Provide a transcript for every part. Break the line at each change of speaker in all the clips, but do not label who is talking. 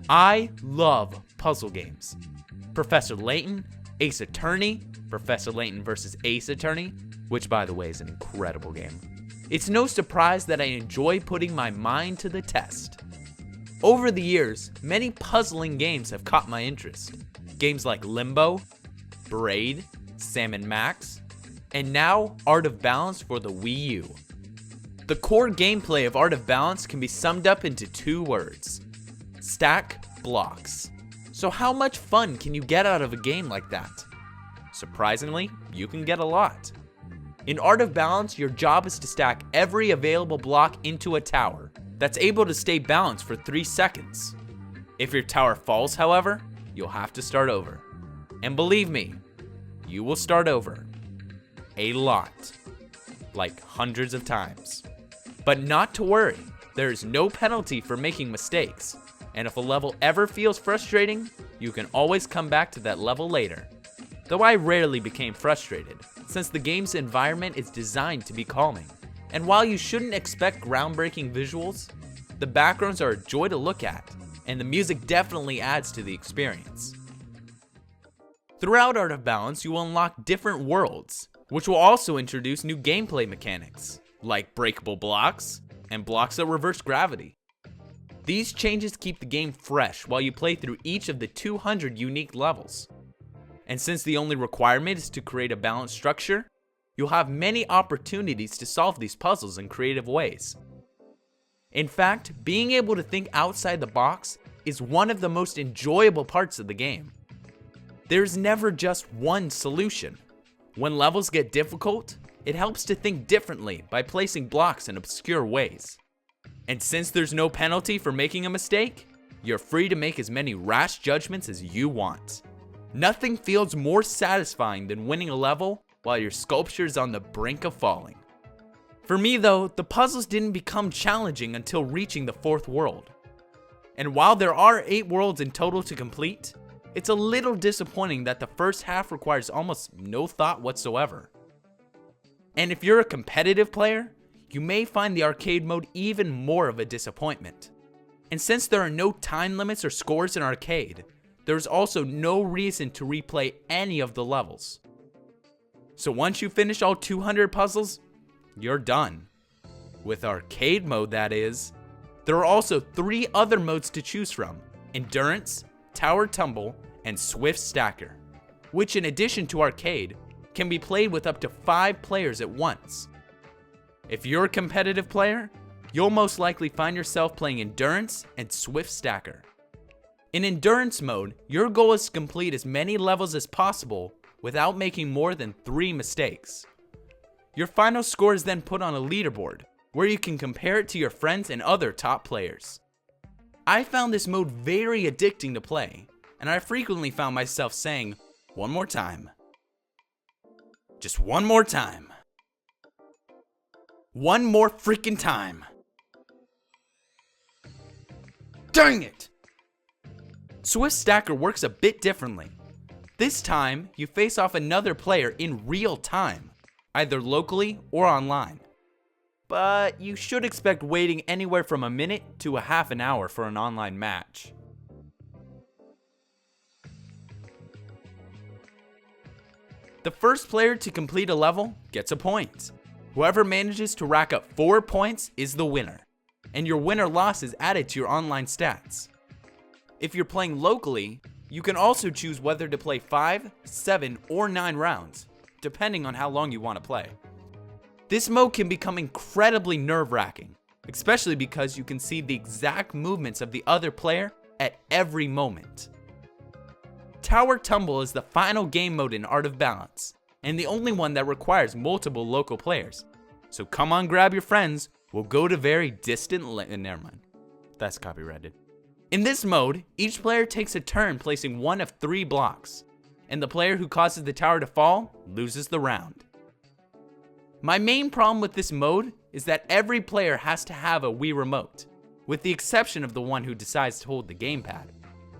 I love puzzle games. Professor Layton, Ace Attorney, Professor Layton vs. Ace Attorney, which by the way is an incredible game. It's no surprise that I enjoy putting my mind to the test. Over the years, many puzzling games have caught my interest. Games like Limbo, Braid, Sam & Max, and now Art of Balance for the Wii U. The core gameplay of Art of Balance can be summed up into 2 words: stack blocks. So how much fun can you get out of a game like that? Surprisingly, you can get a lot. In Art of Balance, your job is to stack every available block into a tower that's able to stay balanced for 3 seconds. If your tower falls, however, you'll have to start over. And believe me, you will start over. A lot. Like hundreds of times. But not to worry, there is no penalty for making mistakes. And if a level ever feels frustrating, you can always come back to that level later. Though I rarely became frustrated, since the game's environment is designed to be calming. And while you shouldn't expect groundbreaking visuals, the backgrounds are a joy to look at, and the music definitely adds to the experience. Throughout Art of Balance, you will unlock different worlds, which will also introduce new gameplay mechanics, like breakable blocks, and blocks that reverse gravity. These changes keep the game fresh while you play through each of the 200 unique levels. And since the only requirement is to create a balanced structure, you'll have many opportunities to solve these puzzles in creative ways. In fact, being able to think outside the box is one of the most enjoyable parts of the game. There's never just one solution. When levels get difficult, it helps to think differently by placing blocks in obscure ways. And since there's no penalty for making a mistake, you're free to make as many rash judgments as you want. Nothing feels more satisfying than winning a level while your sculpture is on the brink of falling. For me though, the puzzles didn't become challenging until reaching the 4th world. And while there are 8 worlds in total to complete, it's a little disappointing that the first half requires almost no thought whatsoever. And if you're a competitive player, you may find the arcade mode even more of a disappointment. And since there are no time limits or scores in arcade, there's also no reason to replay any of the levels. So once you finish all 200 puzzles, you're done. With arcade mode, that is. There are also 3 other modes to choose from: Endurance, Tower Tumble, and Swift Stacker, which in addition to arcade, can be played with up to 5 players at once. If you're a competitive player, you'll most likely find yourself playing Endurance and Swift Stacker. In Endurance mode, your goal is to complete as many levels as possible without making more than 3 mistakes. Your final score is then put on a leaderboard, where you can compare it to your friends and other top players. I found this mode very addicting to play, and I frequently found myself saying, "One more time. Just one more time. One more freaking time. Dang it!" Swift Stacker works a bit differently. This time, you face off another player in real time, either locally or online. But you should expect waiting anywhere from a minute to a half an hour for an online match. The first player to complete a level gets a point. Whoever manages to rack up 4 points is the winner, and your win or loss is added to your online stats. If you're playing locally, you can also choose whether to play 5, 7, or 9 rounds, depending on how long you want to play. This mode can become incredibly nerve-wracking, especially because you can see the exact movements of the other player at every moment. Tower Tumble is the final game mode in Art of Balance, and the only one that requires multiple local players. So come on, grab your friends, we'll go to very distant never mind. That's copyrighted. In this mode, each player takes a turn placing one of 3 blocks, and the player who causes the tower to fall loses the round. My main problem with this mode is that every player has to have a Wii remote, with the exception of the one who decides to hold the gamepad.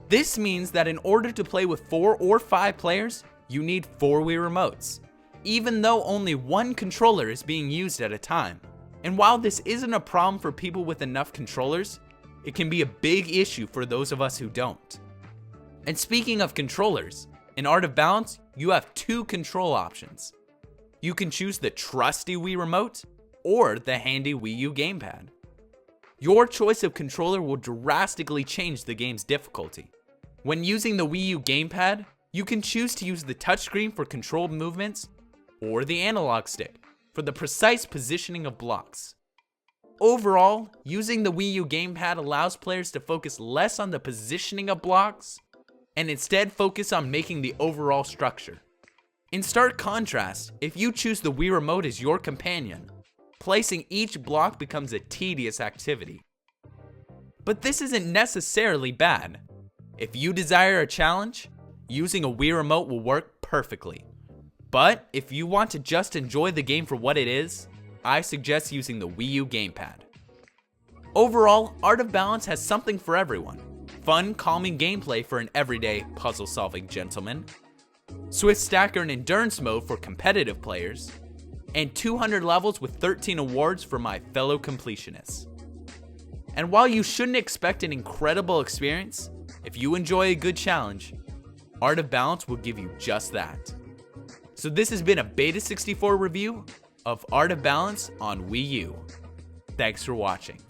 This means that in order to play with 4 or 5 players, you need 4 Wii remotes, even though only one controller is being used at a time. And while this isn't a problem for people with enough controllers, it can be a big issue for those of us who don't. And speaking of controllers, in Art of Balance, you have two control options. You can choose the trusty Wii Remote or the handy Wii U gamepad. Your choice of controller will drastically change the game's difficulty. When using the Wii U gamepad, you can choose to use the touchscreen for controlled movements or the analog stick for the precise positioning of blocks. Overall, using the Wii U gamepad allows players to focus less on the positioning of blocks and instead focus on making the overall structure. In stark contrast, if you choose the Wii Remote as your companion, placing each block becomes a tedious activity. But this isn't necessarily bad. If you desire a challenge, using a Wii Remote will work perfectly. But if you want to just enjoy the game for what it is, I suggest using the Wii U gamepad. Overall, Art of Balance has something for everyone. Fun, calming gameplay for an everyday puzzle-solving gentleman, Swift Stacker and Endurance mode for competitive players, and 200 levels with 13 awards for my fellow completionists. And while you shouldn't expect an incredible experience, if you enjoy a good challenge, Art of Balance will give you just that. So this has been a Beta64 review of Art of Balance on Wii U. Thanks for watching.